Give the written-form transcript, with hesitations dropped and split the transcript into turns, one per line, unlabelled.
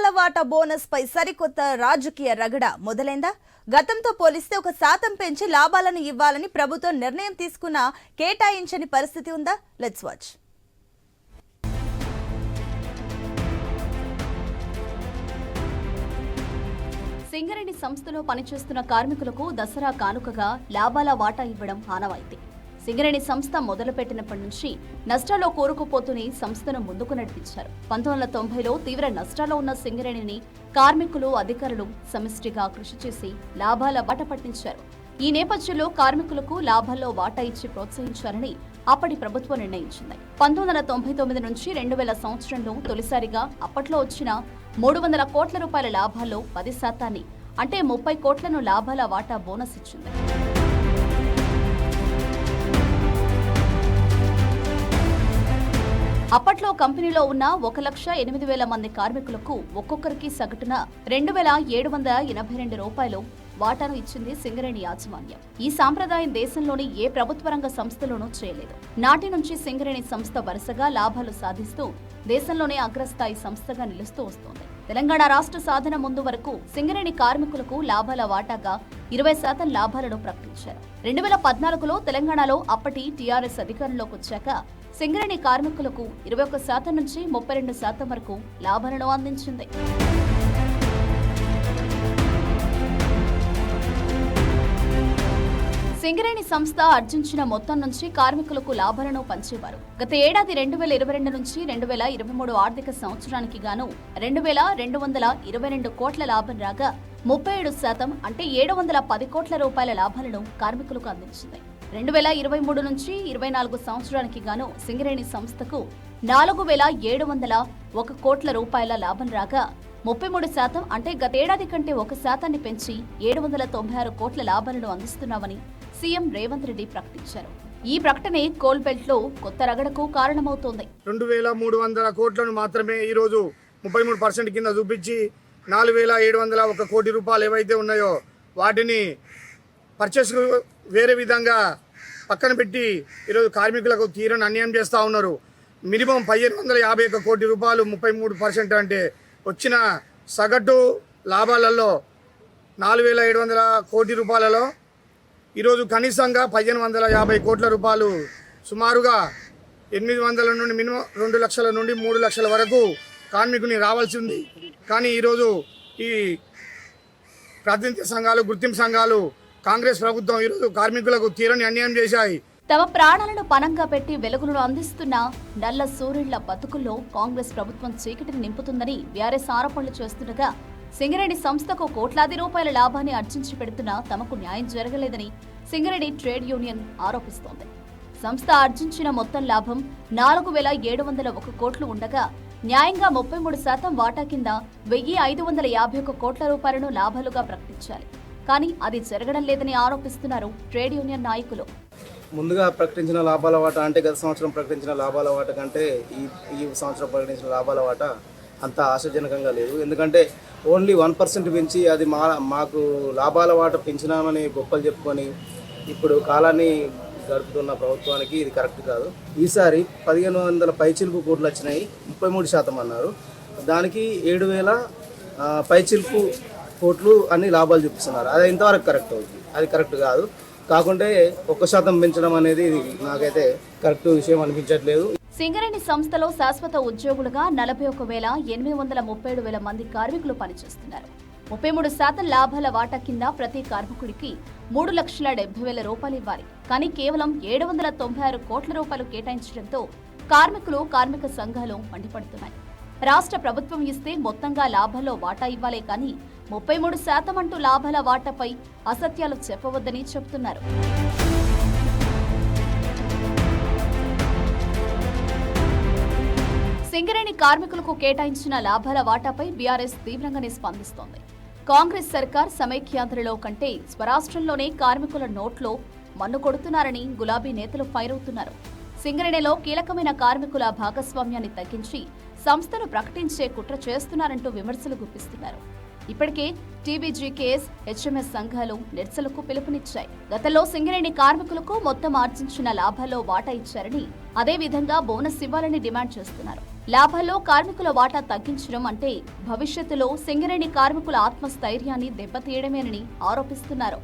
లాభాల వాటా బోనస్ పై సరికొత్త రాజకీయ రగడ మొదలైందా? గతంతో పోలిస్తే 1% పెంచి లాభాలను ఇవ్వాలని ప్రభుత్వం నిర్ణయం తీసుకున్నా కేటాయించని పరిస్థితి ఉందా? Let's watch.
సింగరేణి సంస్థలో పనిచేస్తున్న కార్మికులకు దసరా కానుకగా లాభాల వాటా ఇవ్వడం ఆనవాయితీ. సింగరేణి సంస్థ మొదలుపెట్టినప్పటి నుంచి నష్టాల్లో కూరుకుపోతూనే సంస్థను ముందుకు నడిపించారు. 1990లో తీవ్ర నష్టాల్లో ఉన్న సింగరేణిని కార్మికులు, అధికారులు సమిష్టిగా కృషి చేసి లాభాల బాట పట్టించారు. ఈ నేపథ్యంలో కార్మికులకు లాభాల్లో వాటా ఇచ్చి ప్రోత్సహించాలని అప్పటి ప్రభుత్వం నిర్ణయించింది. 1999 నుంచి 2000 సంవత్సరంలో తొలిసారిగా అప్పట్లో వచ్చిన 300 కోట్ల రూపాయల లాభాల్లో 10% అంటే 30 కోట్లను లాభాల వాటా బోనస్ ఇచ్చింది. అప్పట్లో కంపెనీలో ఉన్న 1,08,000 మంది కార్మికులకు ఒక్కొక్కరికి సగటున 2,782 రూపాయలు వాటాను ఇచ్చింది సింగరేణి యాజమాన్యం. ఈ సాంప్రదాయం దేశంలోని ఏ ప్రభుత్వ రంగ సంస్థలోనూ చేయలేదు. నాటి నుంచి సింగరేణి సంస్థ వరుసగా లాభాలు సాధిస్తూ దేశంలోనే అగ్రస్థాయి సంస్థగా నిలుస్తూ వస్తోంది. తెలంగాణ రాష్ట్ర సాధన ముందు వరకు సింగరేణి కార్మికులకు లాభాల వాటాగా 20% లాభాలను ప్రకటించారు. 2014లో తెలంగాణలో అప్పటి టీఆర్ఎస్ అధికారంలోకి వచ్చాక సింగరేణి కార్మికులకు 21% నుంచి 32% వరకు లాభాలను అందించింది. సింగరేణి సంస్థ ఆర్జించిన మొత్తం నుంచి కార్మికులకు లాభాలను పంచేవారు. గత ఏడాది 2022 నుంచి 2023 ఆర్థిక సంవత్సరానికి గాను 2,222 కోట్ల లాభం రాగా 37% అంటే 710 కోట్ల రూపాయల లాభాలను కార్మికులకు అందించింది. 2023 నుంచి 24 సంవత్సరానికి గాను సింగరేణి సంస్థకు 4,701 కోట్ల రూపాయల లాభం రాగా 33% అంటే గతేడాది కంటే 1% పెంచి 796 కోట్ల లాభాలను అందిస్తున్నామని సీఎం రేవంత్ రెడ్డి ప్రకటించారు. ఈ ప్రకటనే కోల్ బెల్ట్ లో కొత్త రగడకు కారణమవుతోంది.
2,300 కోట్లను మాత్రమే ఈ రోజు 33% కింద చూపించి 4,701 కోటి రూపాయలు ఏవైతే ఉన్నాయో వాటిని పర్చేస్ వేరే విధంగా పక్కన పెట్టి ఈరోజు కార్మికులకు తీరని అన్యాయం చేస్తూ ఉన్నారు. మినిమం 1,551 కోటి రూపాయలు 33% అంటే వచ్చిన సగటు లాభాలలో 4,700 కోటి రూపాయలలో ఈరోజు కనీసంగా 1,550 కోట్ల రూపాయలు సుమారుగా 800 నుండి మినిమం 2 లక్షల నుండి 3 లక్షల వరకు కార్మికుని రావాల్సి ఉంది. కానీ ఈరోజు ఈ ప్రాతినిధ్య సంఘాలు, గుర్తింపు సంఘాలు, కాంగ్రెస్ ప్రభుత్వం ఈరోజు కార్మికులకు తీరని అన్యాయం చేశాయి.
తమ ప్రాణాలను పణంగా పెట్టి వెలుగులను అందిస్తున్న నల్ల సూర్యుళ్ల బతుకుల్లో కాంగ్రెస్ ప్రభుత్వం చీకటిని నింపుతుందని బీఆర్ఎస్ ఆరోపణలు చేస్తుండగా సింగరేణి సంస్థకు కోట్లాది రూపాయల లాభాన్ని ఆర్జించి పెడుతున్నా తమకు న్యాయం జరగలేదని సింగరేణి ట్రేడ్ యూనియన్ ఆరోపిస్తోంది. సంస్థ ఆర్జించిన మొత్తం లాభం 4,701 కోట్లు ఉండగా న్యాయంగా 33% వాటా కింద 1,551 కోట్ల రూపాయలను లాభాలుగా ప్రకటించాలి. కానీ అది జరగడం లేదని ఆరోపిస్తున్నారు ట్రేడ్ యూనియన్ నాయకులు.
ముందుగా ప్రకటించిన లాభాల వాటా అంటే గత సంవత్సరం ప్రకటించిన లాభాల వాటా కంటే ఈ సంవత్సరం ప్రకటించిన లాభాల వాటా అంత ఆశాజనకంగా లేదు. ఎందుకంటే ఓన్లీ 1% పెంచి అది మాకు లాభాల వాటా పెంచినామని గొప్పలు చెప్పుకొని ఇప్పుడు కాలాన్ని గడుపుతున్న ప్రభుత్వానికి ఇది కరెక్ట్ కాదు. ఈసారి 1,500 పైచిలుకు కోట్లు వచ్చినాయి, 33% అన్నారు. దానికి 7,000 పైచిలుకు కోట్లు అన్ని లాభాలు చూపిస్తున్నారు. అది ఇంతవరకు కరెక్ట్ అవుతుంది, అది కరెక్ట్ కాదు. కాకుంటే 1% పెంచడం అనేది నాకైతే కరెక్ట్ విషయం అనిపించట్లేదు.
సింగరేణి సంస్థలో శాశ్వత ఉద్యోగులుగా 41,837 మంది కార్మికులు పనిచేస్తున్నారు. 33% లాభాల వాటా కింద ప్రతి కార్మికుడికి 3,70,000 రూపాయలు ఇవ్వాలి. కానీ కేవలం 796 కోట్ల రూపాయలు కేటాయించడంతో కార్మికులు, కార్మిక సంఘాలు మండిపడుతున్నాయి. రాష్ట్ర ప్రభుత్వం ఇస్తే మొత్తంగా లాభాల్లో వాటా ఇవ్వాలే కానీ 33% అంటూ లాభాల వాటాపై అసత్యాలు చెప్పవద్దని చెబుతున్నారు. సింగరేణి కార్మికులకు కేటాయించిన లాభాల వాటాపై బీఆర్ఎస్ తీవ్రంగానే స్పందిస్తోంది. కాంగ్రెస్ సర్కార్ సమైక్యాంధ్రలో కంటే స్వరాష్ట్రంలోనే కార్మికుల నోట్లో మన్ను కొడుతున్నారని గులాబీ నేతలు ఫైర్ అవుతున్నారు. సింగరేణిలో కీలకమైన కార్మికుల భాగస్వామ్యాన్ని తగ్గించి సంస్థను ప్రకటించే కుట్ర చేస్తున్నారంటూ విమర్శలు గుప్పిస్తున్నారు. ఇప్పటికే టీబీజీకేఎస్, హెచ్ఎంఎస్ సంఘాలు నిరసనలకు పిలుపునిచ్చాయి. గతంలో సింగరేణి కార్మికులకు మొత్తం ఆర్జించిన లాభాల్లో వాటా ఇచ్చారని, అదేవిధంగా బోనస్ ఇవ్వాలని డిమాండ్ చేస్తున్నారు. లాభాల్లో కార్మికుల వాటా తగ్గించడం అంటే భవిష్యత్తులో సింగరేణి కార్మికుల ఆత్మస్థైర్యాన్ని దెబ్బతీయడమేనని ఆరోపిస్తున్నారు.